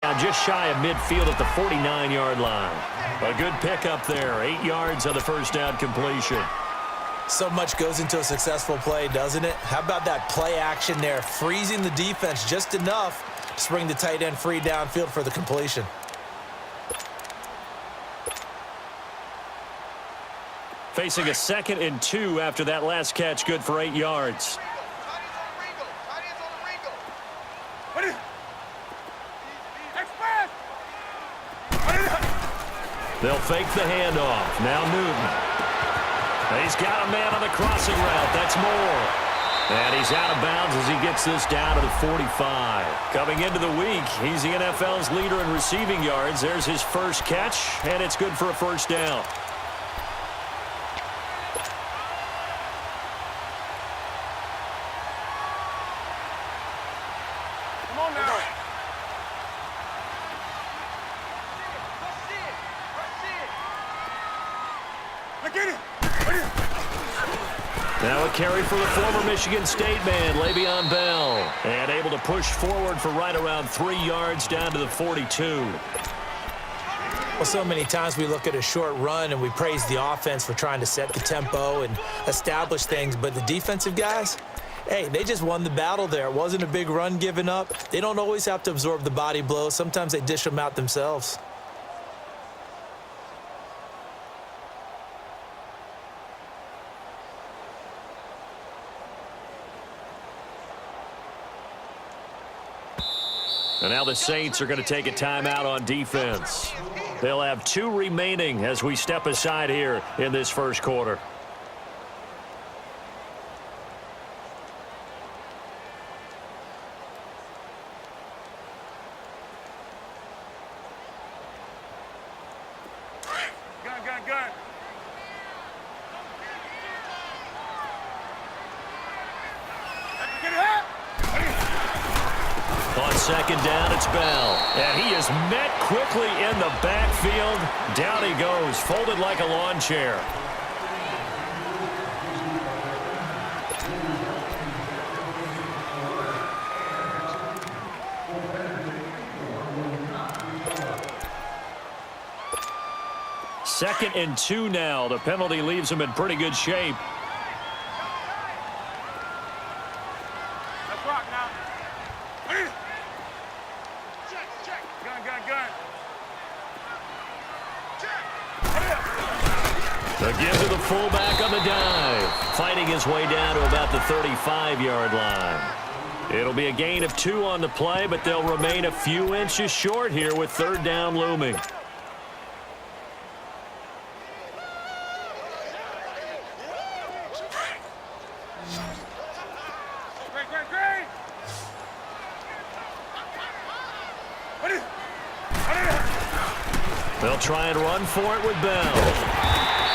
Now just shy of midfield at the 49-yard line. A good pickup there. 8 yards on the first down completion. So much goes into a successful play, doesn't it? How about that play action there? Freezing the defense just enough to bring the tight end free downfield for the completion. Facing a 2nd and 2 after that last catch, good for 8 yards. They'll fake the handoff. Now Newton. He's got a man on the crossing route. That's Moore. And he's out of bounds as he gets this down to the 45. Coming into the week, he's the NFL's leader in receiving yards. There's his first catch, and it's good for a first down. Come on now. Now a carry for the former Michigan State man, Le'Veon Bell. And able to push forward for right around 3 yards down to the 42. Well, so many times we look at a short run and we praise the offense for trying to set the tempo and establish things. But the defensive guys, hey, they just won the battle there. It wasn't a big run given up. They don't always have to absorb the body blows. Sometimes they dish them out themselves. And now the Saints are going to take a timeout on defense. They'll have 2 remaining as we step aside here in this first quarter. Gun. Get it up. On second down, it's Bell. And he is met quickly in the backfield. Down he goes, folded like a lawn chair. Second and 2 now. The penalty leaves him in pretty good shape. Let's rock now. Check. Gun. The give to the fullback on the dive. Fighting his way down to about the 35-yard line. It'll be a gain of 2 on the play, but they'll remain a few inches short here with 3rd down looming. Great. They'll try and run for it with Bell.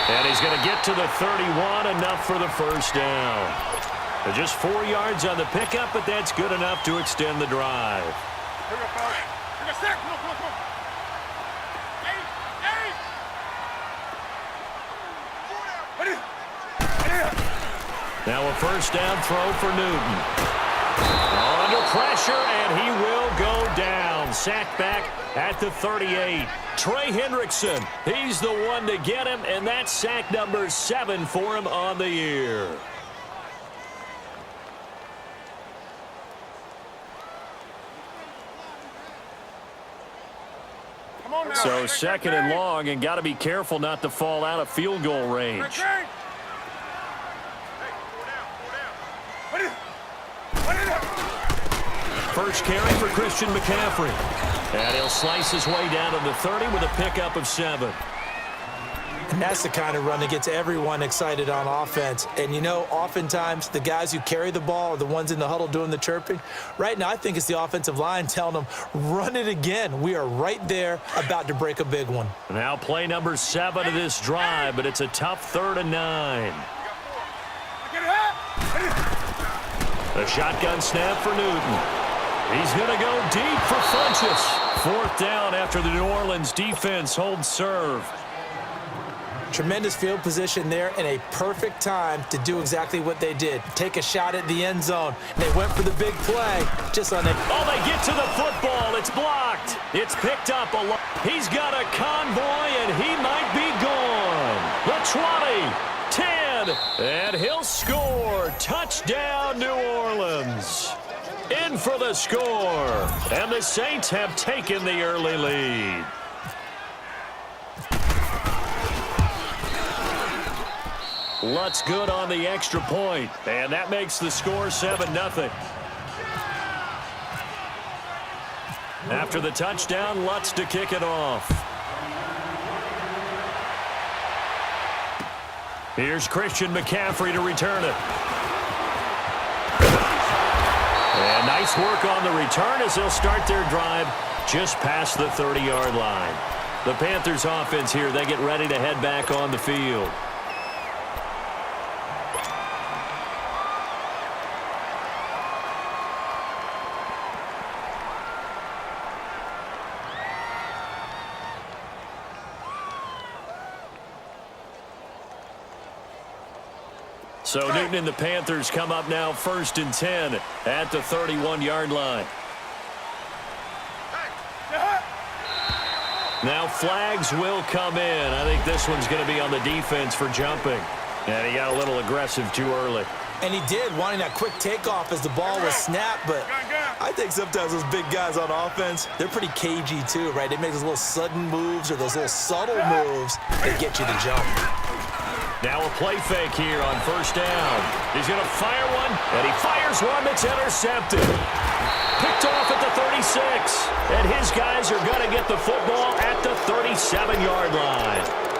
And he's going to get to the 31, enough for the first down. Just 4 yards on the pickup, but that's good enough to extend the drive. Here we go, folks. Here we go, set. Come on. Now a first down throw for Newton. Under pressure, and he will go down. Sacked back at the 38. Trey Hendrickson, he's the one to get him, and that's sack number 7 for him on the year. Come on now. So 2nd and long, and got to be careful not to fall out of field goal range. First carry for Christian McCaffrey. And he'll slice his way down to the 30 with a pickup of 7. And that's the kind of run that gets everyone excited on offense. And, you know, oftentimes the guys who carry the ball are the ones in the huddle doing the chirping. Right now, I think it's the offensive line telling them, run it again. We are right there about to break a big one. Now play number 7 of this drive, but it's a tough 3rd and 9. The shotgun snap for Newton. He's going to go deep for Funchess. 4th down after the New Orleans defense holds serve. Tremendous field position there and a perfect time to do exactly what they did. Take a shot at the end zone. They went for the big play just on it. Oh, they get to the football. It's blocked. It's picked up a lot. He's got a convoy, and he might be gone. The 20, 10, and he'll score. Touchdown, New Orleans. In for the score, and the Saints have taken the early lead. Lutz good on the extra point, and that makes the score 7-0. After the touchdown, Lutz to kick it off. Here's Christian McCaffrey to return it. And nice work on the return as they'll start their drive just past the 30-yard line. The Panthers offense here, they get ready to head back on the field. So Newton and the Panthers come up now 1st and 10 at the 31-yard line. Now flags will come in. I think this one's going to be on the defense for jumping. And he got a little aggressive too early. And he did, wanting that quick takeoff as the ball was snapped. But I think sometimes those big guys on offense, they're pretty cagey too, right? They make those little sudden moves or those little subtle moves that get you to jump. Now a play fake here on 1st down. He's going to fire one, and he fires one that's intercepted. Picked off at the 36, and his guys are going to get the football at the 37-yard line.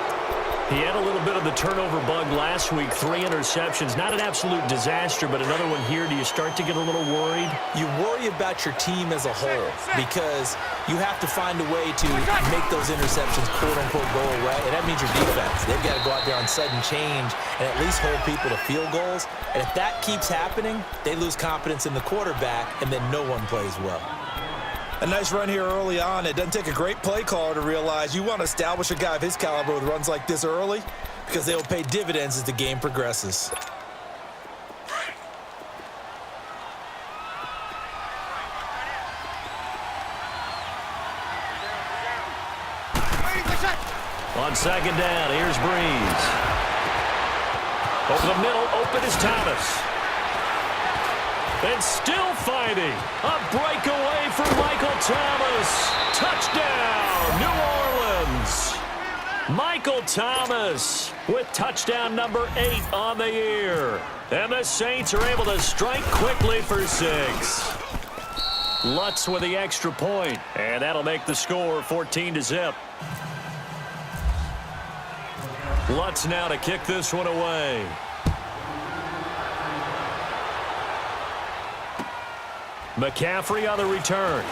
He had a little bit of the turnover bug last week, 3 interceptions. Not an absolute disaster, but another one here. Do you start to get a little worried? You worry about your team as a whole because you have to find a way to make those interceptions, quote-unquote, go away, and that means your defense. They've got to go out there on sudden change and at least hold people to field goals. And if that keeps happening, they lose confidence in the quarterback, and then no one plays well. A nice run here early on. It doesn't take a great play caller to realize you want to establish a guy of his caliber with runs like this early because they will pay dividends as the game progresses. On 2nd down, here's Breeze. Over the middle, open is Thomas. And still fighting. A breakaway for Michael Thomas. Touchdown, New Orleans. Michael Thomas with touchdown number 8 on the year. And the Saints are able to strike quickly for 6. Lutz with the extra point, and that'll make the score 14-0. Lutz now to kick this one away. McCaffrey on the return.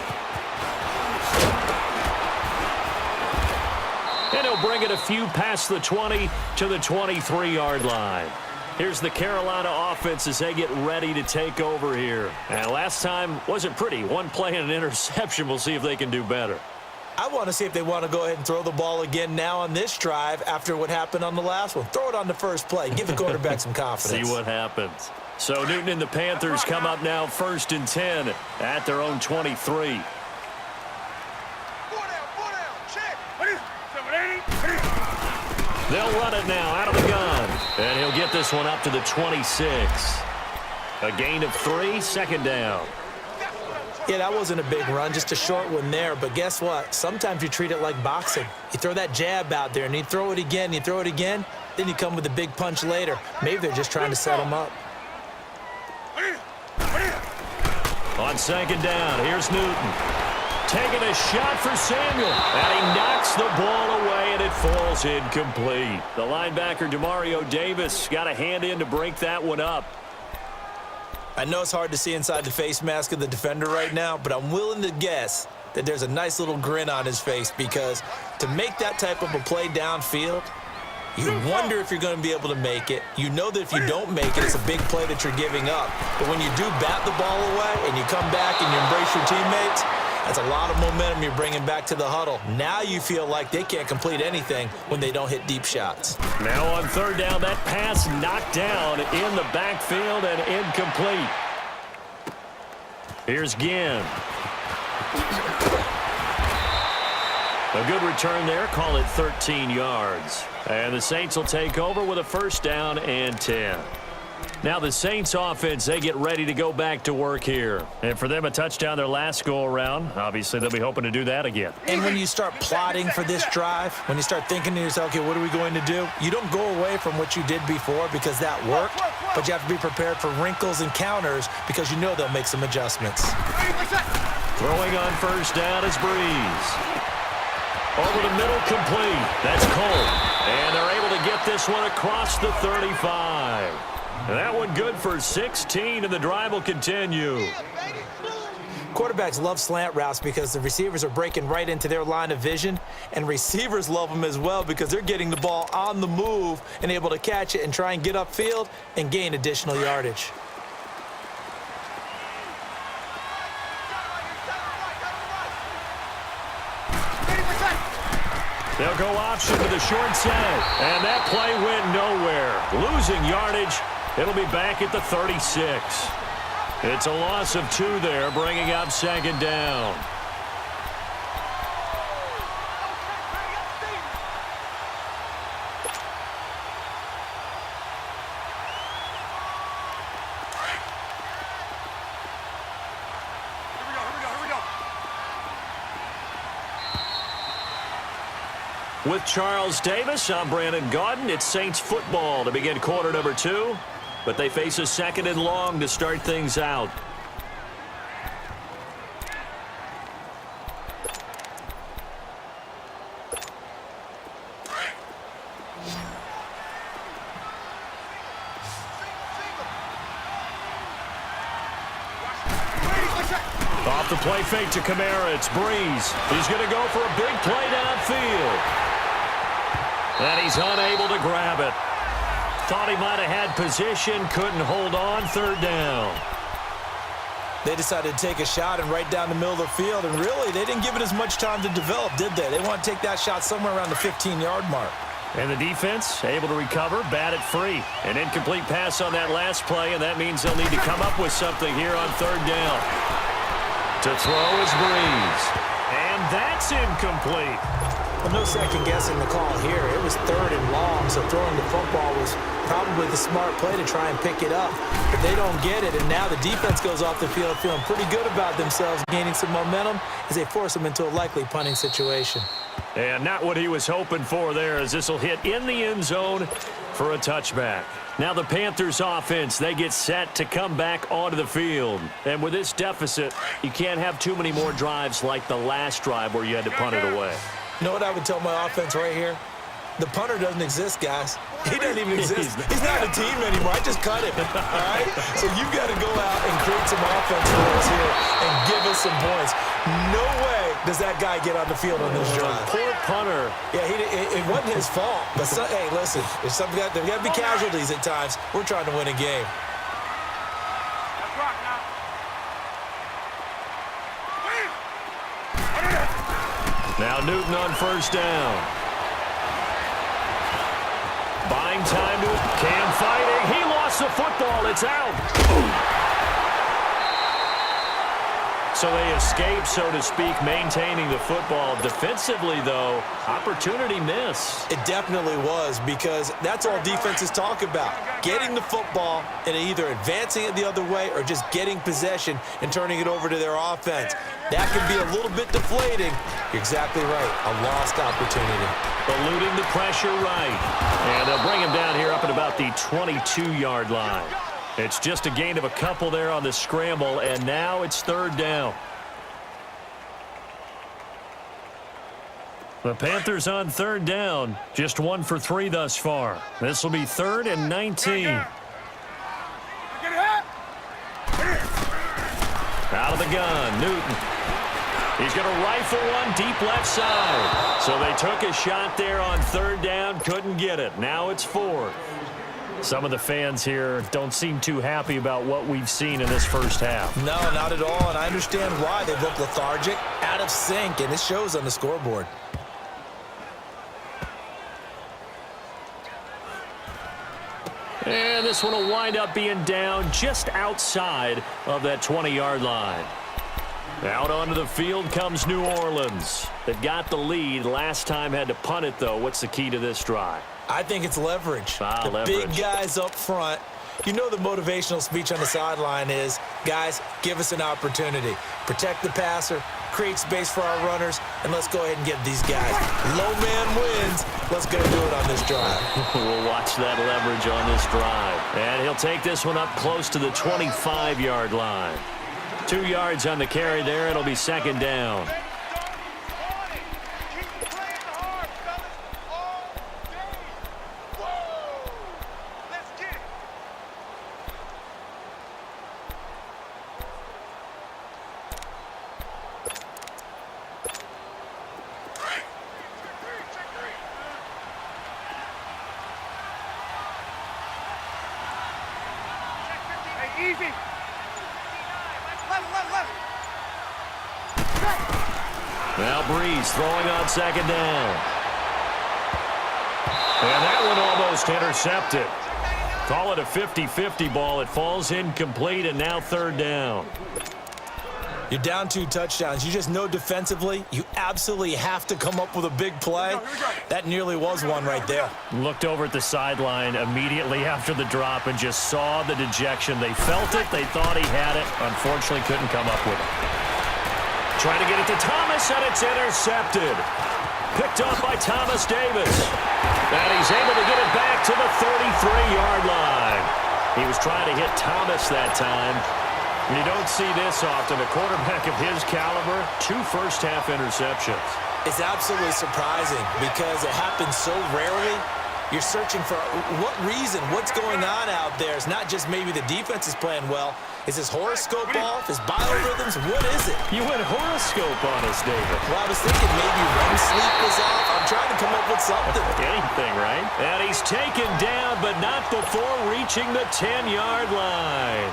And he'll bring it a few past the 20 to the 23-yard line. Here's the Carolina offense as they get ready to take over here. And last time wasn't pretty. One play and an interception. We'll see if they can do better. I want to see if they want to go ahead and throw the ball again now on this drive after what happened on the last one. Throw it on the first play. Give the quarterback some confidence. See what happens. So Newton and the Panthers come up now 1st and 10 at their own 23. They'll run it now out of the gun. And he'll get this one up to the 26. A gain of 3, 2nd down. Yeah, that wasn't a big run, just a short one there. But guess what? Sometimes you treat it like boxing. You throw that jab out there, and you throw it again, you throw it again, then you come with a big punch later. Maybe they're just trying to set him up. On 2nd down, here's Newton. Taking a shot for Samuel. And he knocks the ball away, and it falls incomplete. The linebacker, Demario Davis, got a hand in to break that one up. I know it's hard to see inside the face mask of the defender right now, but I'm willing to guess that there's a nice little grin on his face because to make that type of a play downfield, you wonder if you're going to be able to make it. You know that if you don't make it, it's a big play that you're giving up. But when you do bat the ball away and you come back and you embrace your teammates, That's a lot of momentum you're bringing back to the huddle. Now you feel like they can't complete anything when they don't hit deep shots. Now on third down, that pass knocked down in the backfield and incomplete. Here's Ginn. A good return there. Call it 13 yards. And the Saints will take over with a first down and 10. Now the Saints offense, they get ready to go back to work here. And for them, a touchdown their last go-around. Obviously, they'll be hoping to do that again. And when you start plotting for this drive, when you start thinking to yourself, okay, what are we going to do? You don't go away from what you did before because that worked, but you have to be prepared for wrinkles and counters because you know they'll make some adjustments. Throwing on first down is Breeze. Over the middle, complete. That's Cole. And they're able to get this one across the 35. And that one good for 16, and the drive will continue. Quarterbacks love slant routes because the receivers are breaking right into their line of vision, and receivers love them as well because they're getting the ball on the move and able to catch it and try and get upfield and gain additional yardage. They'll go option to the short side, and that play went nowhere. Losing yardage. It'll be back at the 36. It's a loss of 2 there, bringing up second down. With Charles Davis, I'm Brandon Gaudin. It's Saints football to begin quarter number 2. But they face a second and long to start things out. Off the play fake to Kamara, it's Breeze. He's going to go for a big play downfield. And he's unable to grab it. Thought he might have had position, couldn't hold on, third down. They decided to take a shot and right down the middle of the field, and really, they didn't give it as much time to develop, did they? They want to take that shot somewhere around the 15-yard mark. And the defense able to recover, bat it free. An incomplete pass on that last play, and that means they'll need to come up with something here on third down. To throw is Breeze. And that's incomplete. Well, no second guessing the call here. It was third and long, so throwing the football was probably the smart play to try and pick it up. But they don't get it, and now the defense goes off the field feeling pretty good about themselves, gaining some momentum as they force them into a likely punting situation. And not what he was hoping for there, as this will hit in the end zone for a touchback. Now the Panthers offense, they get set to come back onto the field. And with this deficit, you can't have too many more drives like the last drive where you had to punt it away. You know what I would tell my offense right here? The punter doesn't exist, guys. He doesn't even exist. He's not a team anymore. I just cut him, all right? So you've got to go out and create some offense for us here and give us some points. No way does that guy get on the field on this drive. Poor punter. Yeah, it wasn't his fault. But, hey, listen, there's got to be casualties at times. We're trying to win a game. Let's rock now. Now Newton on first down. Buying time to Cam fighting. He lost the football. It's out. So they escape, so to speak, maintaining the football. Defensively, though, opportunity miss. It definitely was, because that's all defenses talk about. Getting the football and either advancing it the other way or just getting possession and turning it over to their offense. That can be a little bit deflating. You're exactly right. A lost opportunity. Eluding the pressure right. And they'll bring him down here up at about the 22-yard line. It's just a gain of a couple there on the scramble, and now it's third down. The Panthers on third down, just 1 for 3 thus far. This will be 3rd and 19. Out of the gun, Newton. He's going to rifle one deep left side. So they took a shot there on third down, couldn't get it. Now it's 4th. Some of the fans here don't seem too happy about what we've seen in this first half. No, not at all, and I understand why. They look lethargic, out of sync, and it shows on the scoreboard. And this one will wind up being down just outside of that 20-yard line. Out onto the field comes New Orleans. They've got the lead. Last time had to punt it, though. What's the key to this drive? I think it's leverage. Leverage. Big guys up front. You know the motivational speech on the sideline is, guys, give us an opportunity. Protect the passer, create space for our runners, and let's go ahead and get these guys. Low man wins. Let's go do it on this drive. We'll watch that leverage on this drive. And he'll take this one up close to the 25-yard line. 2 yards on the carry there. It'll be second down. Easy. Now Breeze throwing on second down. And that one almost intercepted. Call it a 50-50 ball. It falls incomplete, and now third down. You're down 2 touchdowns. You just know defensively you absolutely have to come up with a big play. That nearly was one right there. Looked over at the sideline immediately after the drop and just saw the dejection. They felt it. They thought he had it. Unfortunately, couldn't come up with it. Trying to get it to Thomas, and it's intercepted. Picked up by Thomas Davis. And he's able to get it back to the 33-yard line. He was trying to hit Thomas that time. You don't see this often. A quarterback of his caliber, 2 first-half interceptions. It's absolutely surprising because it happens so rarely. You're searching for what reason, what's going on out there. It's not just maybe the defense is playing well. Is his horoscope off? His biorhythms? What is it? You went horoscope on us, David. Well, I was thinking maybe REM sleep was off. I'm trying to come up with something. Anything, right? And he's taken down, but not before reaching the 10-yard line.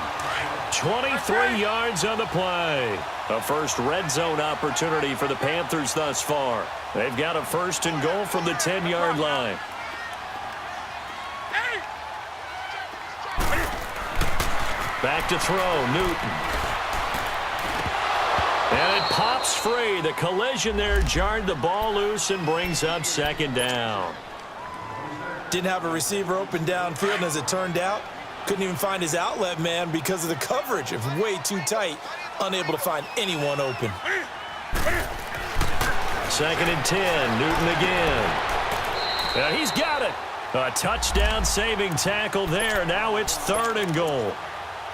23 yards on the play. A first red zone opportunity for the Panthers thus far. They've got a first and goal from the 10-yard line. Back to throw, Newton. And it pops free. The collision there jarred the ball loose and brings up second down. Didn't have a receiver open downfield, and as it turned out, couldn't even find his outlet man because of the coverage. It was way too tight, unable to find anyone open. Second and 10, Newton again. And he's got it. A touchdown saving tackle there. Now it's third and goal.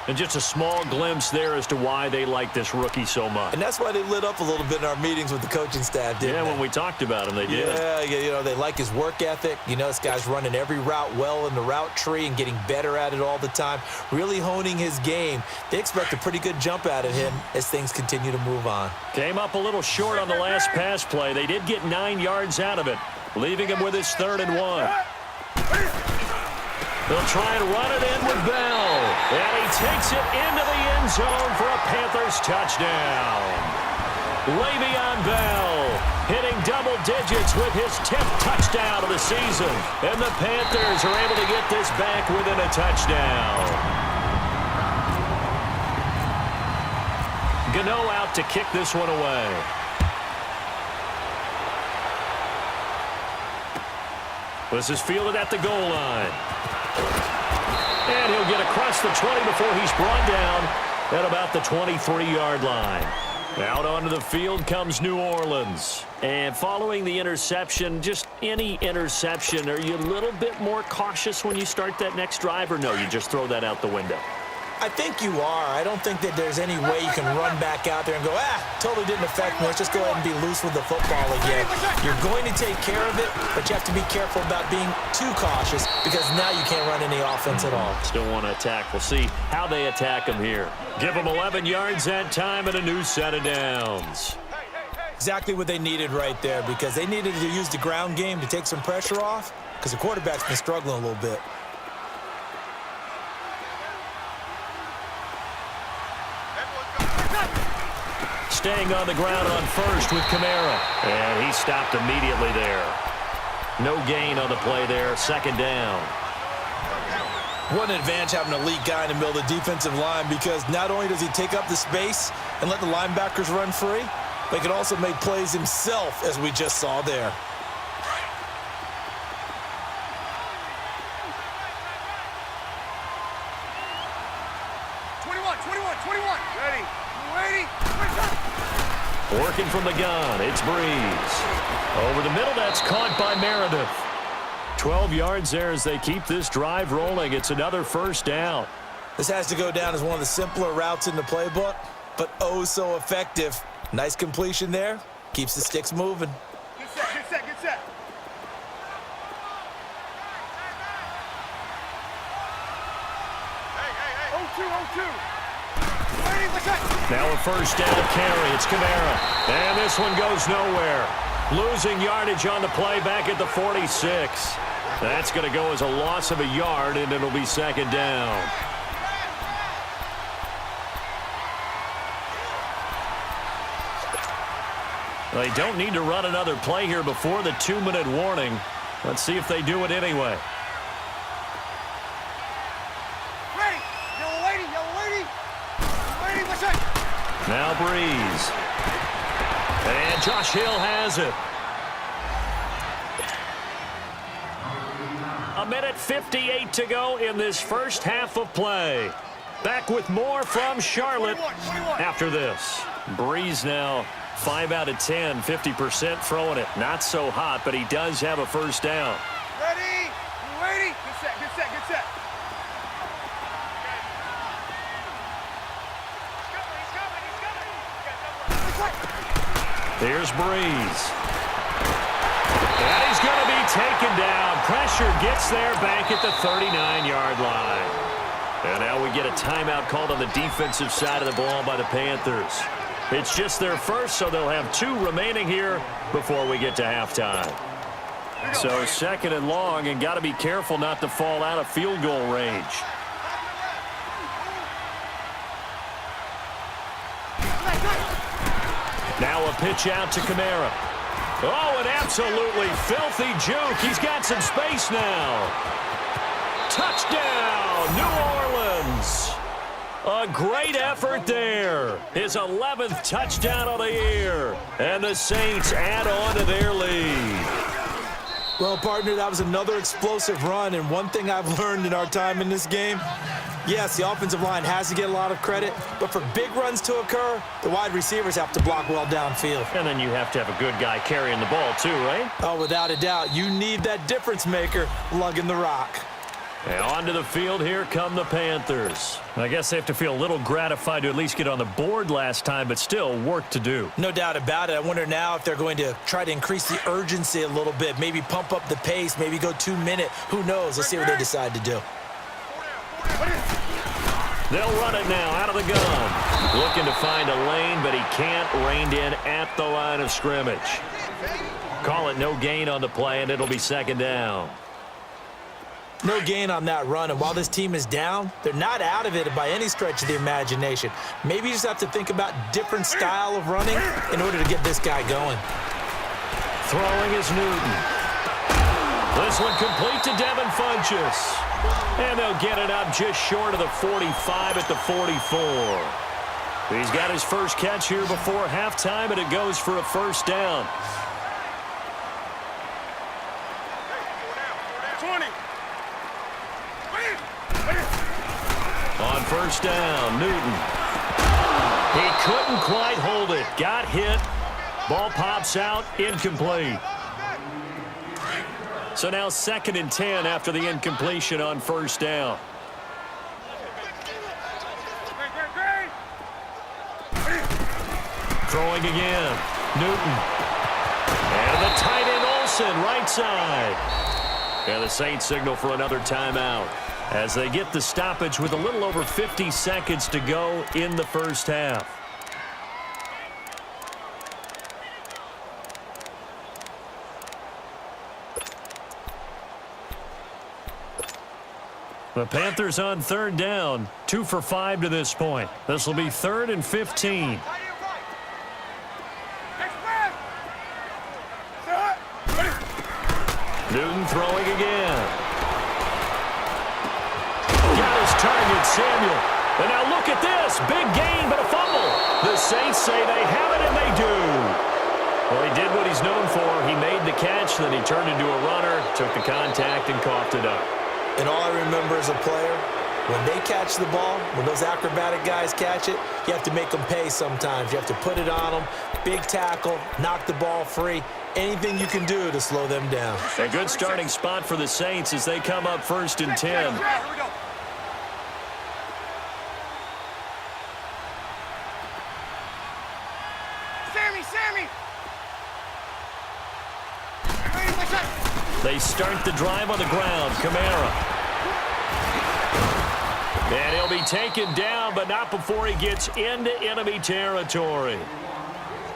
And just a small glimpse there as to why they like this rookie so much. And that's why they lit up a little bit in our meetings with the coaching staff, didn't they? When we talked about him, they did. Yeah, you know, they like his work ethic. You know, this guy's running every route well in the route tree and getting better at it all the time, really honing his game. They expect a pretty good jump out of him as things continue to move on. Came up a little short on the last pass play. They did get 9 yards out of it, leaving him with his third and 1. They'll try and run it in with Bell. And he takes it into the end zone for a Panthers touchdown. Le'Veon Bell hitting double digits with his 10th touchdown of the season. And the Panthers are able to get this back within a touchdown. Gano out to kick this one away. This is fielded at the goal line. And he'll get across the 20 before he's brought down at about the 23-yard line. Out onto the field comes New Orleans. And following the interception, just any interception, are you a little bit more cautious when you start that next drive, or no, you just throw that out the window? I think you are. I don't think that there's any way you can run back out there and go, totally didn't affect me. Let's just go ahead and be loose with the football again. You're going to take care of it, but you have to be careful about being too cautious because now you can't run any offense at all. Still want to attack. We'll see how they attack him here. Give them 11 yards that time and a new set of downs. Exactly what they needed right there because they needed to use the ground game to take some pressure off because the quarterback's been struggling a little bit. staying on the ground on first with Kamara. And he stopped immediately there. No gain on the play there. Second down. What an advantage having an elite guy in the middle of the defensive line, because not only does he take up the space and let the linebackers run free, but he can also make plays himself, as we just saw there. Working from the gun, it's Breeze. Over the middle, that's caught by Meredith. 12 yards there as they keep this drive rolling. It's another first down. This has to go down as one of the simpler routes in the playbook, but oh so effective. Nice completion there. Keeps the sticks moving. Get set, get set, get set. Hey. 0-2. Now a first down to carry. It's Kamara. And this one goes nowhere. Losing yardage on the play back at the 46. That's going to go as a loss of a yard, and it'll be second down. They don't need to run another play here before the 2-minute warning. Let's see if they do it anyway. Ready. Yellow lady. Now Breeze. And Josh Hill has it. 1:58 to go in this first half of play. Back with more from Charlotte after this. Breeze now 5 out of 10, 50% throwing it. Not so hot, but he does have a first down. Ready. Get set. Here's Breeze. And he's going to be taken down. Pressure gets there back at the 39-yard line. And now we get a timeout called on the defensive side of the ball by the Panthers. It's just their first, so they'll have 2 remaining here before we get to halftime. So second and long, and got to be careful not to fall out of field goal range. Now a pitch out to Kamara. Oh, an absolutely filthy juke. He's got some space now. Touchdown, New Orleans. A great effort there. His 11th touchdown of the year. And the Saints add on to their lead. Well, partner, that was another explosive run, and one thing I've learned in our time in this game, yes, the offensive line has to get a lot of credit, but for big runs to occur, the wide receivers have to block well downfield. And then you have to have a good guy carrying the ball too, right? Oh, without a doubt. You need that difference maker lugging the rock. And onto the field, here come the Panthers. I guess they have to feel a little gratified to at least get on the board last time, but still work to do. No doubt about it. I wonder now if they're going to try to increase the urgency a little bit, maybe pump up the pace, maybe go 2-minute. Who knows? Let's see what they decide to do. They'll run it now out of the gun. Looking to find a lane, but he can't. Reined in at the line of scrimmage. Call it no gain on the play, and it'll be second down. No gain on that run, and while this team is down, they're not out of it by any stretch of the imagination. Maybe you just have to think about different style of running in order to get this guy going. Throwing is Newton. This one complete to Devin Funchess. And they'll get it up just short of the 45 at the 44. He's got his first catch here before halftime, and it goes for a first down. 20. On first down, Newton. He couldn't quite hold it. Got hit. Ball pops out, incomplete. So now 2nd and 10 after the incompletion on first down. Throwing again. Newton. And the tight end Olsen, right side. And the Saints signal for another timeout as they get the stoppage with a little over 50 seconds to go in the first half. The Panthers on third down, 2 for 5 to this point. This will be 3rd and 15. Newton throwing again. Got his target, Samuel. And now look at this. Big gain, but a fumble. The Saints say they have it, and they do. Well, he did what he's known for. He made the catch, then he turned into a runner, took the contact, and coughed it up. And all I remember as a player, when they catch the ball, when those acrobatic guys catch it, you have to make them pay sometimes. You have to put it on them, big tackle, knock the ball free, anything you can do to slow them down. A good starting spot for the Saints as they come up 1st and 10. Here we go. Sammy! They start the drive on the ground. Kamara. And he'll be taken down, but not before he gets into enemy territory.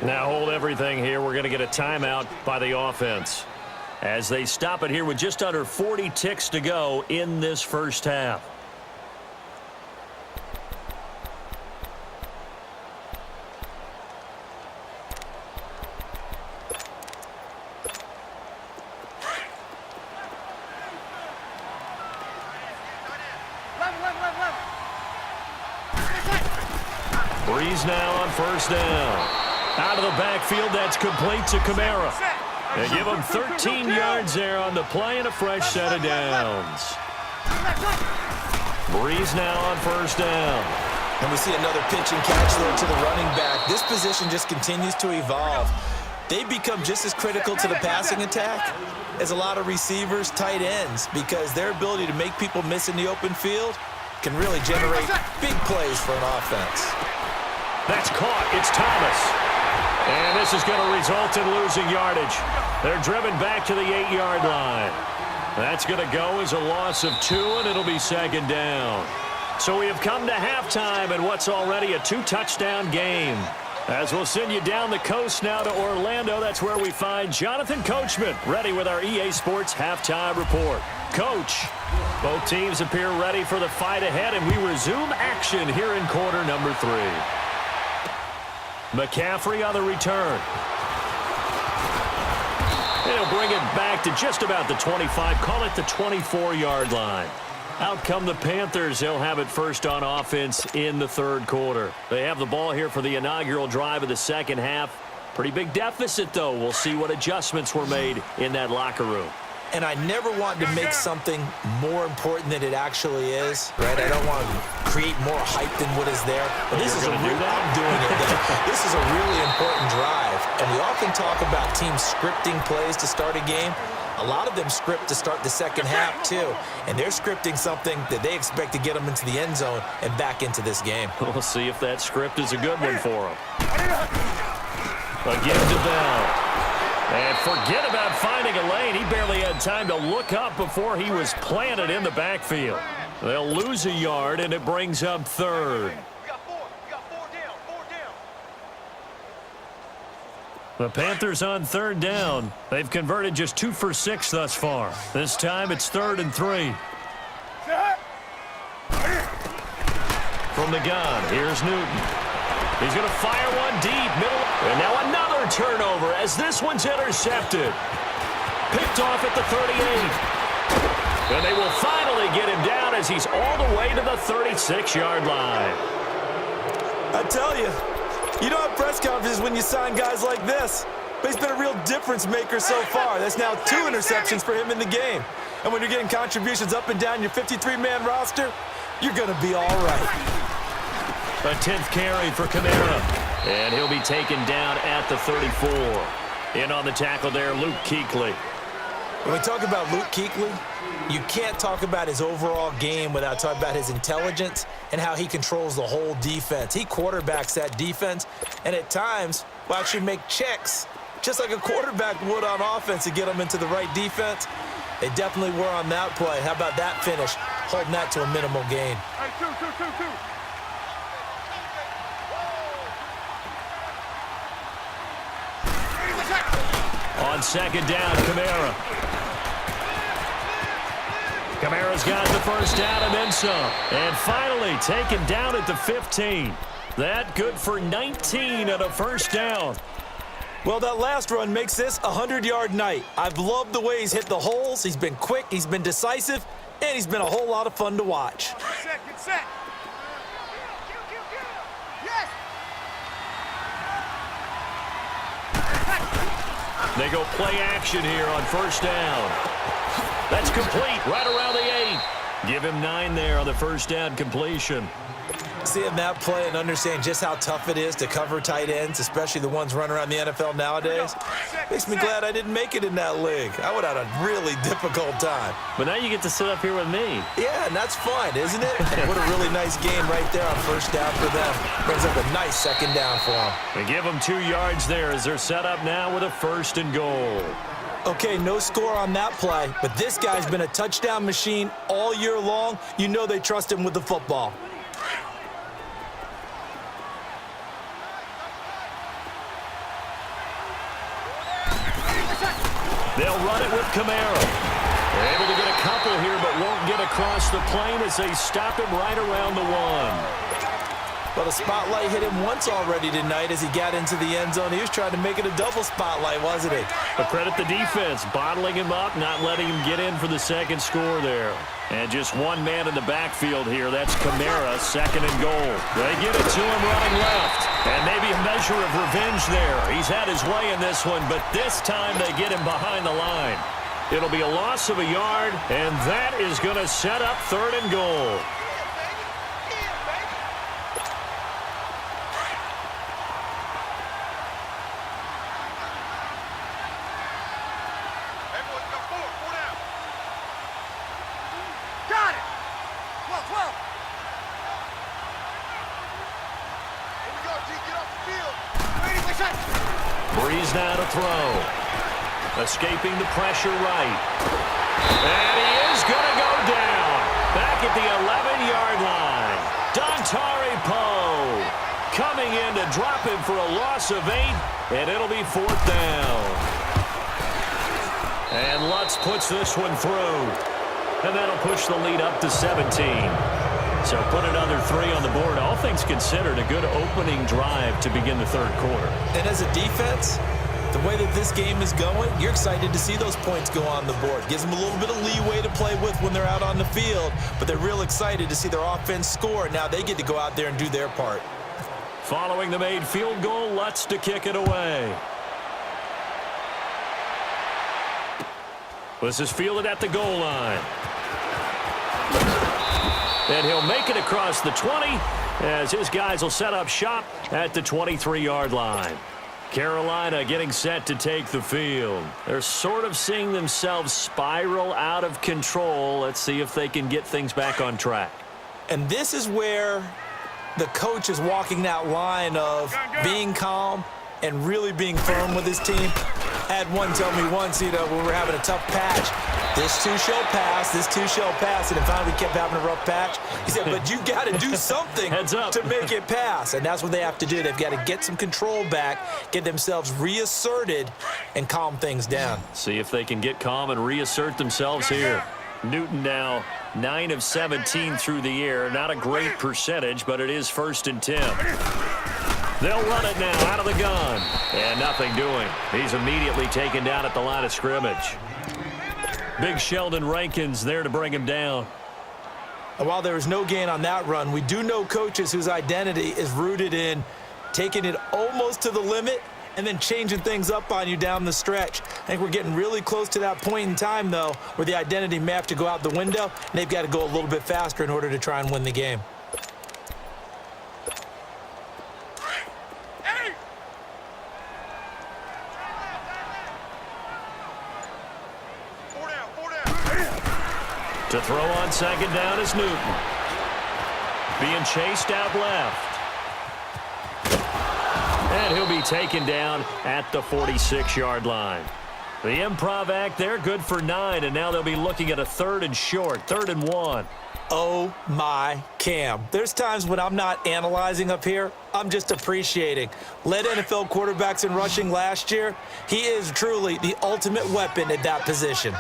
Now hold everything here. We're going to get a timeout by the offense as they stop it here with just under 40 ticks to go in this first half. Breeze now on 1st down. Out of the backfield, that's complete to Kamara. They give him 13 yards there on the play and a fresh set of downs. Breeze now on 1st down. And we see another pitch and catch there to the running back. This position just continues to evolve. They become just as critical to the passing attack as a lot of receivers, tight ends, because their ability to make people miss in the open field can really generate big plays for an offense. That's caught. It's Thomas. And this is going to result in losing yardage. They're driven back to the 8-yard line. That's going to go as a loss of 2, and it'll be 2nd down. So we have come to halftime in what's already a 2-touchdown game. As we'll send you down the coast now to Orlando, that's where we find Jonathan Coachman, ready with our EA Sports Halftime Report. Coach, both teams appear ready for the fight ahead, and we resume action here in quarter number 3. McCaffrey on the return. And he'll bring it back to just about the 25, call it the 24-yard line. Out come the Panthers. They'll have it first on offense in the 3rd quarter. They have the ball here for the inaugural drive of the 2nd half. Pretty big deficit, though. We'll see what adjustments were made in that locker room. And I never want to make something more important than it actually is, right? I don't want to create more hype than what is there. But this is I'm doing it. This is a really important drive. And we often talk about teams scripting plays to start a game. A lot of them script to start the 2nd half, too. And they're scripting something that they expect to get them into the end zone and back into this game. We'll see if that script is a good one for them. Again to Bell. And forget about finding a lane. He barely had time to look up before he was planted in the backfield. They'll lose a yard, and it brings up 3rd. We got 4 down. The Panthers on 3rd down. They've converted just 2 for 6 thus far. This time it's 3rd and 3. From the gun, here's Newton. He's going to fire one deep, middle. And now another turnover as this one's intercepted. Picked off at the 38. And they will finally get him down as he's all the way to the 36-yard line. I tell you, you don't have press conferences when you sign guys like this. But he's been a real difference maker so far. That's now 2 interceptions for him in the game. And when you're getting contributions up and down your 53-man roster, you're going to be all right. A 10th carry for Kamara. And he'll be taken down at the 34. In on the tackle there, Luke Kuechly. When we talk about Luke Kuechly, you can't talk about his overall game without talking about his intelligence and how he controls the whole defense. He quarterbacks that defense, and at times will actually make checks, just like a quarterback would on offense to get them into the right defense. They definitely were on that play. How about that finish, holding that to a minimal gain? Hey, two. On 2nd down, Kamara. Kamara's got the first down and then some. And finally taken down at the 15. That good for 19 at a first down. Well, that last run makes this a 100-yard night. I've loved the way he's hit the holes. He's been quick, he's been decisive, and he's been a whole lot of fun to watch. Get set, get set. Yes. They go play action here on first down. That's complete right around the 8. Give him 9 there on the first down completion. Seeing that play and understanding just how tough it is to cover tight ends, especially the ones running around the NFL nowadays, makes me glad I didn't make it in that league. I would have had a really difficult time. But now you get to sit up here with me. Yeah, and that's fun, isn't it? And what a really nice game right there on first down for them. Brings up a nice second down for them. They give them 2 yards there as they're set up now with a 1st and goal. Okay, no score on that play, but this guy's been a touchdown machine all year long. You know they trust him with the football. They'll run it with Kamara. They're able to get a couple here, but won't get across the plane as they stop him right around the 1. Well, the spotlight hit him once already tonight as he got into the end zone. He was trying to make it a double spotlight, wasn't he? But credit the defense, bottling him up, not letting him get in for the second score there. And just one man in the backfield here. That's Kamara, 2nd and goal. They get it to him running left. And maybe a measure of revenge there. He's had his way in this one, but this time they get him behind the line. It'll be a loss of a yard, and that is going to set up 3rd and goal. Everyone, go forward, 4 down. Got it. 12, 12. Here we go, G. Get off the field. Ready for shot. Breeze now to throw. Escaping the pressure right. And he is going to go down. Back at the 11-yard line. Dontari Poe coming in to drop him for a loss of 8, and it'll be 4th down. And Lutz puts this one through. And that'll push the lead up to 17. So put another 3 on the board. All things considered, a good opening drive to begin the 3rd quarter. And as a defense, the way that this game is going, you're excited to see those points go on the board. Gives them a little bit of leeway to play with when they're out on the field, but they're real excited to see their offense score. Now they get to go out there and do their part. Following the made field goal, Lutz to kick it away. This is fielded at the goal line. And he'll make it across the 20 as his guys will set up shop at the 23-yard line. Carolina getting set to take the field. They're sort of seeing themselves spiral out of control. Let's see if they can get things back on track. And this is where the coach is walking that line of being calm and really being firm with his team. I had one tell me once, when we were having a tough patch, this too shall pass, this too shall pass, and then finally we kept having a rough patch. He said, but you got to do something Heads up. to make it pass, and that's what they have to do. They've got to get some control back, get themselves reasserted, and calm things down. See if they can get calm and reassert themselves here. Newton now 9 of 17 through the air. Not a great percentage, but it is 1st and 10. They'll run it now out of the gun. And nothing doing. He's immediately taken down at the line of scrimmage. Big Sheldon Rankins there to bring him down. And while there was no gain on that run, we do know coaches whose identity is rooted in taking it almost to the limit and then changing things up on you down the stretch. I think we're getting really close to that point in time, though, where the identity may have to go out the window, and they've got to go a little bit faster in order to try and win the game. To throw on 2nd down is Newton. Being chased out left. And he'll be taken down at the 46-yard line. The improv act there, good for 9, and now they'll be looking at a 3rd and short, 3rd and 1. Oh, my Cam. There's times when I'm not analyzing up here. I'm just appreciating. Led NFL quarterbacks in rushing last year. He is truly the ultimate weapon at that position.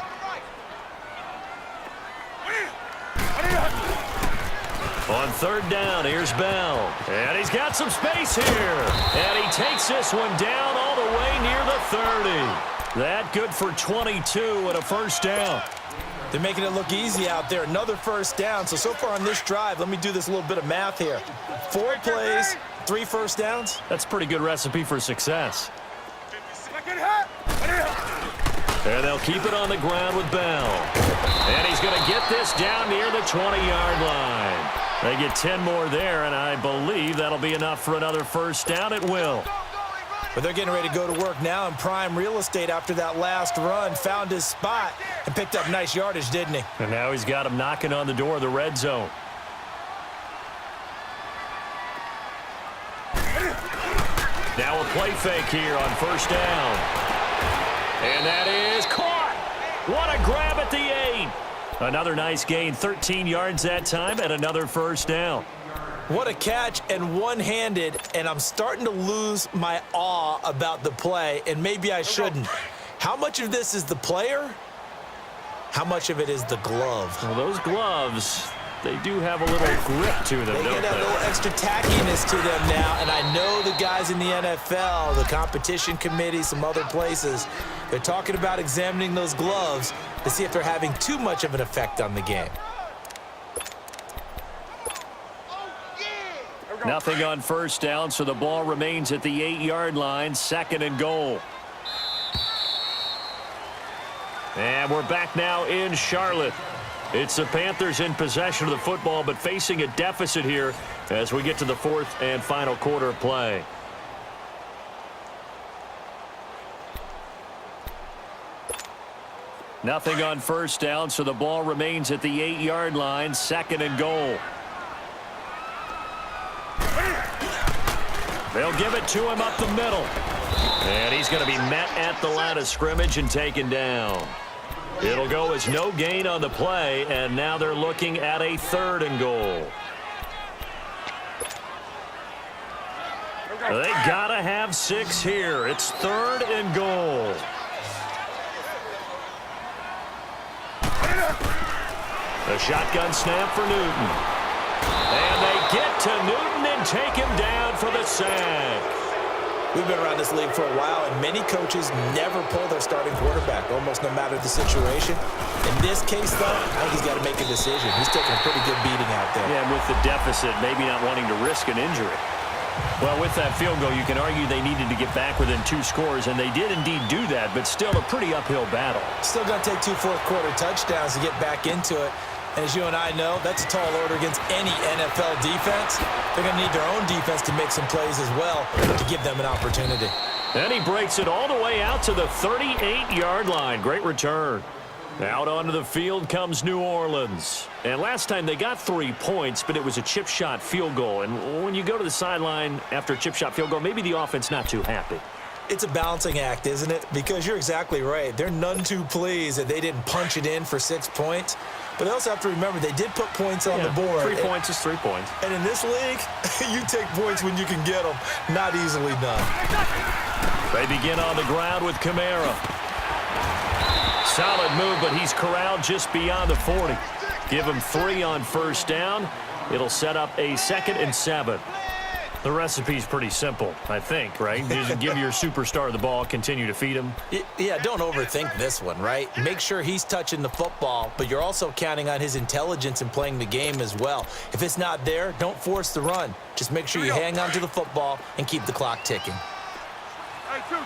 On third down, here's Bell. And he's got some space here. And he takes this one down all the way near the 30. That good for 22 and a first down. They're making it look easy out there. Another first down. So far on this drive, let me do this little bit of math here. 4 plays, 3 first downs. That's a pretty good recipe for success. And they'll keep it on the ground with Bell. And he's going to get this down near the 20-yard line. They get 10 more there, and I believe that'll be enough for another first down. It will. But they're getting ready to go to work now in prime real estate after that last run. Found his spot and picked up nice yardage, didn't he? And now he's got him knocking on the door of the red zone. Now a play fake here on first down. And that is caught. What a grab at the 8. Another nice gain, 13 yards that time, and another first down. What a catch, and one-handed, and I'm starting to lose my awe about the play, and maybe I shouldn't. How much of this is the player? How much of it is the glove? Well, those gloves, they do have a little grip to them, They don't get a little extra tackiness to them now, and I know the guys in the NFL, the competition committee, some other places, they're talking about examining those gloves to see if they're having too much of an effect on the game. Nothing on first down, so the ball remains at the 8-yard line, 2nd and goal. And we're back now in Charlotte. It's the Panthers in possession of the football, but facing a deficit here as we get to the 4th and final quarter of play. Nothing on first down, so the ball remains at the 8-yard line, 2nd and goal. They'll give it to him up the middle. And he's going to be met at the line of scrimmage and taken down. It'll go as no gain on the play, and now they're looking at a 3rd and goal. They got to have 6 here. It's 3rd and goal. The shotgun snap for Newton. And they get to Newton and take him down for the sack. We've been around this league for a while, and many coaches never pull their starting quarterback, almost no matter the situation. In this case, though, I think he's got to make a decision. He's taking a pretty good beating out there. Yeah, and with the deficit, maybe not wanting to risk an injury. Well, with that field goal, you can argue they needed to get back within 2 scores, and they did indeed do that, but still a pretty uphill battle. Still going to take 2 fourth-quarter touchdowns to get back into it. And as you and I know, that's a tall order against any NFL defense. They're going to need their own defense to make some plays as well to give them an opportunity. And he breaks it all the way out to the 38-yard line. Great return. Out onto the field comes New Orleans. And last time they got 3 points, but it was a chip shot field goal. And when you go to the sideline after a chip shot field goal, maybe the offense not too happy. It's a balancing act, isn't it? Because you're exactly right. They're none too pleased that they didn't punch it in for 6 points. But they also have to remember they did put points on the board. 3 points is 3 points. And in this league, you take points when you can get them. Not easily done. They begin on the ground with Kamara. Solid move, but he's corralled just beyond the 40. Give him 3 on first down. It'll set up a 2nd and 7. The recipe's pretty simple, I think, right? Just give your superstar the ball, continue to feed him. Yeah, don't overthink this one, right? Make sure he's touching the football, but you're also counting on his intelligence in playing the game as well. If it's not there, don't force the run. Just make sure you hang on to the football and keep the clock ticking. Hey, two.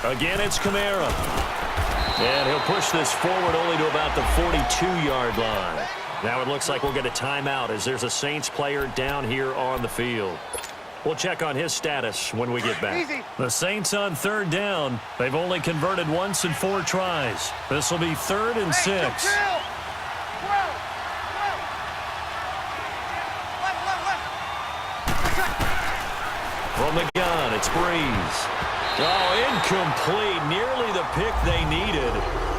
Again, it's Kamara. And he'll push this forward only to about the 42-yard line. Now it looks like we'll get a timeout as there's a Saints player down here on the field. We'll check on his status when we get back. Easy. The Saints on 3rd down. They've only converted once in 4 tries. This will be 3rd and 6. From the gun, it's Breeze. Oh, incomplete. Nearly the pick they needed.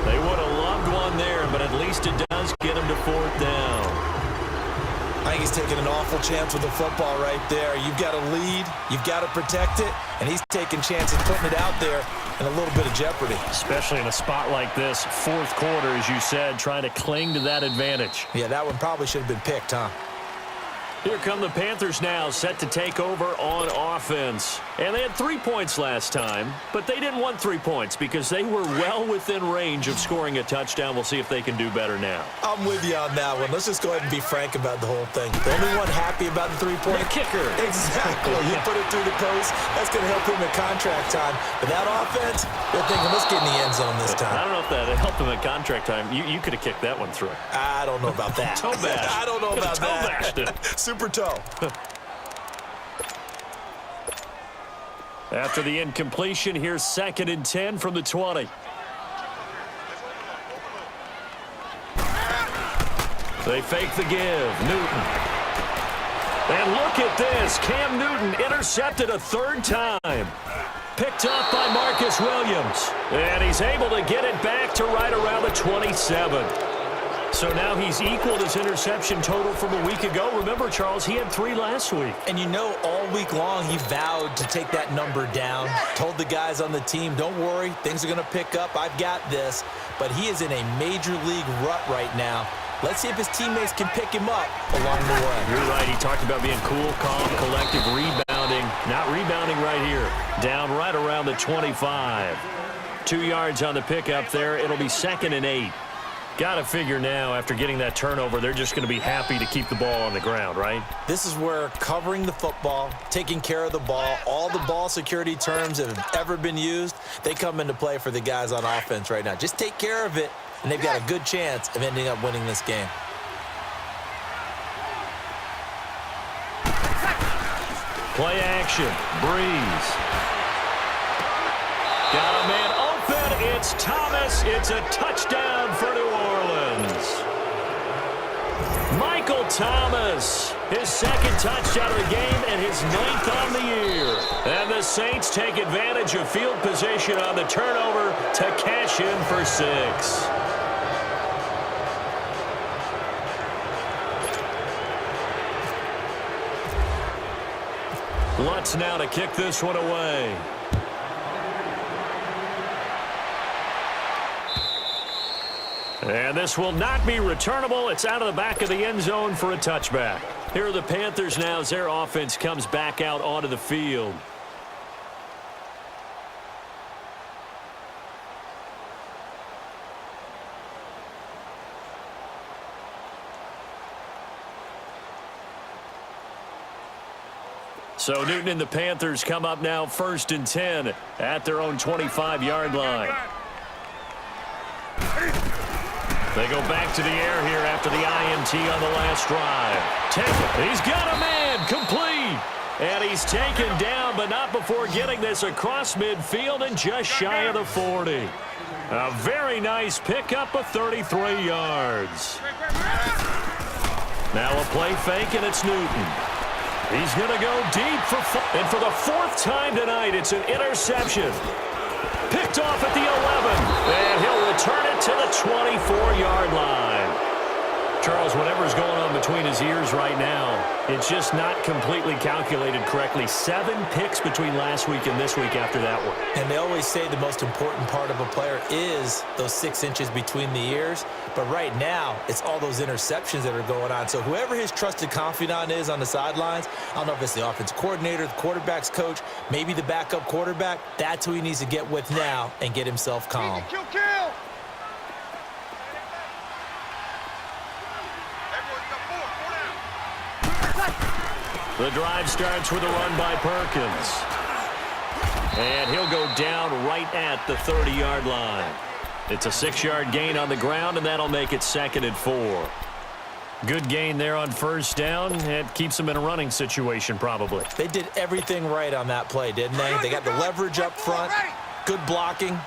They would have loved one there, but at least it does get them to 4th down. I think he's taking an awful chance with the football right there. You've got to lead, you've got to protect it, and he's taking chances putting it out there. in a little bit of jeopardy. Especially in a spot like this, fourth quarter, as you said, trying to cling to that advantage. Yeah, that one probably should have been picked, huh? Here come the Panthers now, set to take over on offense. And they had 3 points last time, but they didn't want 3 points because they were well within range of scoring a touchdown. We'll see if they can do better now. I'm with you on that one. Let's just go ahead and be frank about the whole thing. The only one happy about the 3-point kicker. Exactly. You put it through the post. That's going to help him at contract time. But that offense, they're thinking, let's get in the end zone this time. I don't know if that helped him at contract time. You could have kicked that one through. I don't know about that. Toe bash. I don't know about Toe that. bashed it. Super toe. After the incompletion, here's 2nd and 10 from the 20. They fake the give. Newton. And look at this. Cam Newton intercepted a 3rd time. Picked up by Marcus Williams. And he's able to get it back to right around the 27. So now he's equaled his interception total from a week ago. Remember, Charles, he had 3 last week. And you know, all week long, he vowed to take that number down. Told the guys on the team, don't worry, things are going to pick up. I've got this. But he is in a major league rut right now. Let's see if his teammates can pick him up along the way. You're right. He talked about being cool, calm, collective, rebounding. Not rebounding right here. Down right around the 25. 2 yards on the pickup there. It'll be 2nd and 8. Got to figure now, after getting that turnover, they're just going to be happy to keep the ball on the ground, right? This is where covering the football, taking care of the ball, all the ball security terms that have ever been used, they come into play for the guys on offense right now. Just take care of it, and they've got a good chance of ending up winning this game. Play action. Breeze. Got a man open. It's Thomas. It's a touchdown for New Orleans. Michael Thomas, his 2nd touchdown of the game and his 9th on the year. And the Saints take advantage of field position on the turnover to cash in for 6. Lutz now to kick this one away. And this will not be returnable. It's out of the back of the end zone for a touchback. Here are the Panthers now as their offense comes back out onto the field. So Newton and the Panthers come up now 1st and 10 at their own 25-yard line. They go back to the air here after the INT on the last drive. He's got a man, complete. And he's taken down, but not before getting this across midfield and just shy of the 40. A very nice pickup of 33 yards. Now a play fake, and it's Newton. He's going to go deep and for the 4th time tonight, it's an interception. Picked off at the 11, and he'll return it to the 24-yard line. Charles, whatever's going on between his ears right now, it's just not completely calculated correctly. 7 picks between last week and this week after that one. And they always say the most important part of a player is those 6 inches between the ears. But right now, it's all those interceptions that are going on. So whoever his trusted confidant is on the sidelines, I don't know if it's the offensive coordinator, the quarterback's coach, maybe the backup quarterback, that's who he needs to get with now and get himself calm. Kill. The drive starts with a run by Perkins. And he'll go down right at the 30-yard line. It's a 6-yard gain on the ground, and that'll make it 2nd and 4. Good gain there on 1st down. It keeps them in a running situation, probably. They did everything right on that play, didn't they? They got the leverage up front, good blocking,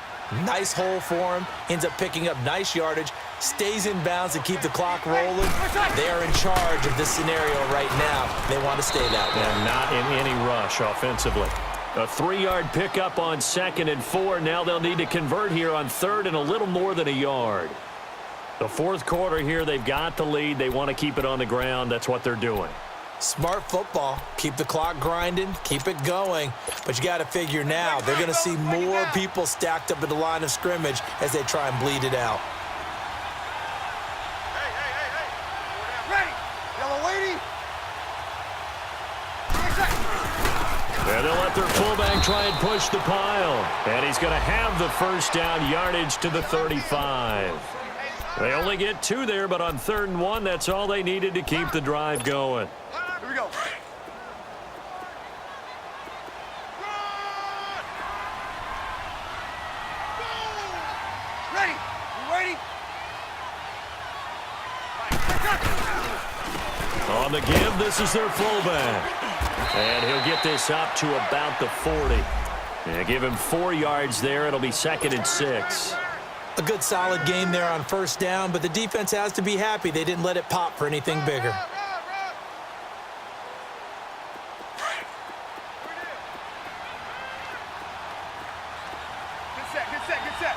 nice hole for him, ends up picking up nice yardage, stays in bounds to keep the clock rolling. They are in charge of this scenario right now. They want to stay that way. And not in any rush offensively. A 3-yard pickup on 2nd and 4. Now they'll need to convert here on 3rd and a little more than a yard. The 4th quarter here, they've got the lead. They want to keep it on the ground. That's what they're doing. Smart football. Keep the clock grinding, keep it going. But you got to figure now, they're going to see more people stacked up at the line of scrimmage as they try and bleed it out. Ready. Yellow lady. And they'll let their fullback try and push the pile. And he's going to have the first down yardage to the 35. They only get 2 there, but on 3rd and 1, that's all they needed to keep the drive going. Here we go. Ready. You ready? On the give, this is their fullback. And he'll get this up to about the 40. And give him 4 yards there. It'll be 2nd and 6. A good solid game there on 1st down, but the defense has to be happy they didn't let it pop for anything bigger. Good set.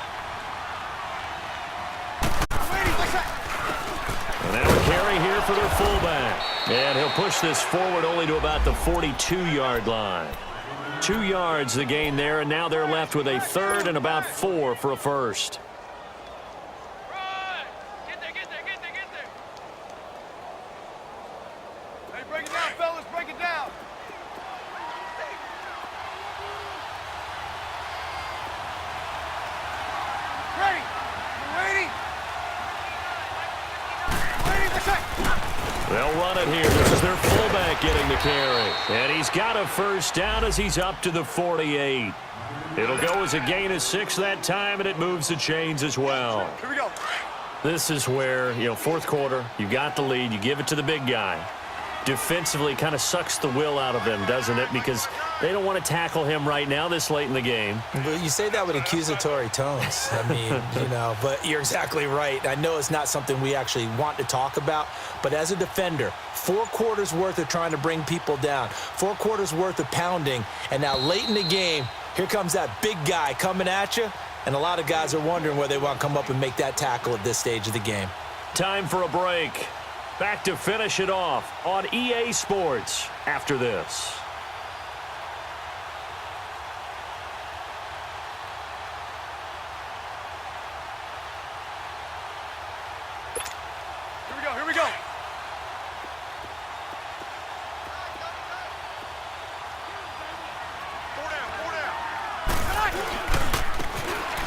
And now a carry here for their fullback. And he'll push this forward only to about the 42-yard line. 2 yards the gain there, and now they're left with a 3rd and about 4 for a first. Hey, break it down, fellas. Break it down. Ready. You ready? Ready. Let's go. They'll run it here. This is their fullback getting the carry. And he's got a first down as he's up to the 48. It'll go as a gain of 6 that time, and it moves the chains as well. Here we go. This is where, 4th quarter, you got the lead, you give it to the big guy. Defensively kind of sucks the will out of them, doesn't it? Because they don't want to tackle him right now this late in the game. But you say that with accusatory tones. I mean, but you're exactly right. I know it's not something we actually want to talk about, but as a defender, 4 quarters worth of trying to bring people down, 4 quarters worth of pounding, and now late in the game, here comes that big guy coming at you, and a lot of guys are wondering where they want to come up and make that tackle at this stage of the game. Time for a break. Back to finish it off on EA Sports after this. Here we go.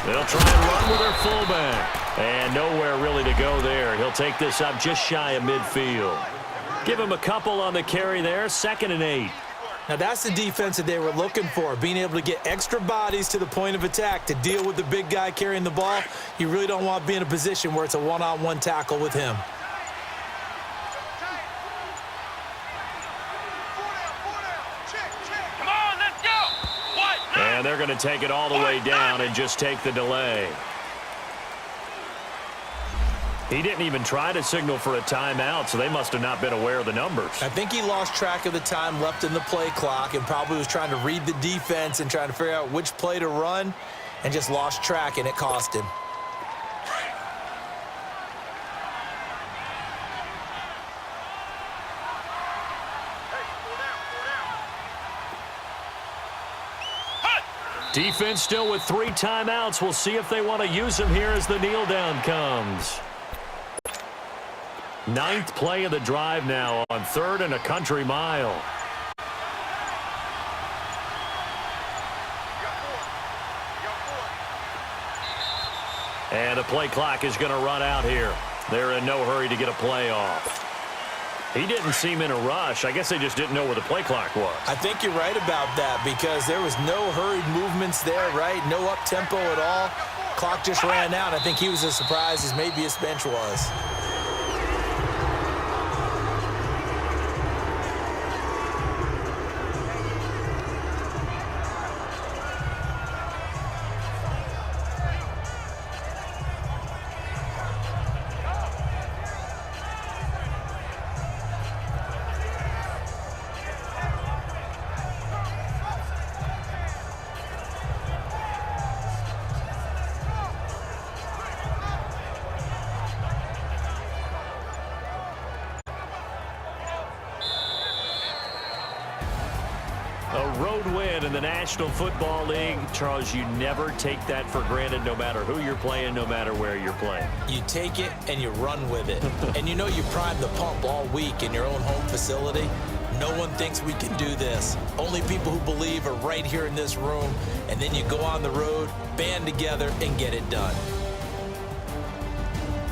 They'll try and run with their fullback. And nowhere really to go there. He'll take this up just shy of midfield. Give him a couple on the carry there. 2nd and 8. Now that's the defense that they were looking for, being able to get extra bodies to the point of attack to deal with the big guy carrying the ball. You really don't want to be in a position where it's a one-on-one tackle with him. And they're going to take it all the way down and just take the delay. He didn't even try to signal for a timeout, so they must have not been aware of the numbers. I think he lost track of the time left in the play clock and probably was trying to read the defense and trying to figure out which play to run and just lost track, and it cost him. Defense still with 3 timeouts. We'll see if they want to use them here as the kneel down comes. 9th play of the drive now on 3rd and a country mile. And the play clock is going to run out here. They're in no hurry to get a play off. He didn't seem in a rush. I guess they just didn't know where the play clock was. I think you're right about that because there was no hurried movements there, right? No up-tempo at all. Clock just ran out. I think he was as surprised as maybe his bench was. road win in the National Football League. Charles, you never take that for granted no matter who you're playing, no matter where you're playing. You take it and you run with it. And you know you primed the pump all week in your own home facility. No one thinks we can do this. Only people who believe are right here in this room. And then you go on the road, band together, and get it done.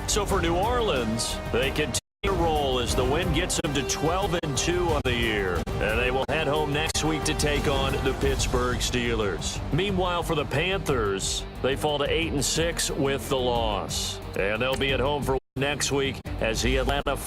So for New Orleans, they continue to roll as the win gets them to 12-2 on the year. And they will head home next week to take on the Pittsburgh Steelers. Meanwhile, for the Panthers, they fall to 8-6 with the loss. And they'll be at home for next week as the Atlanta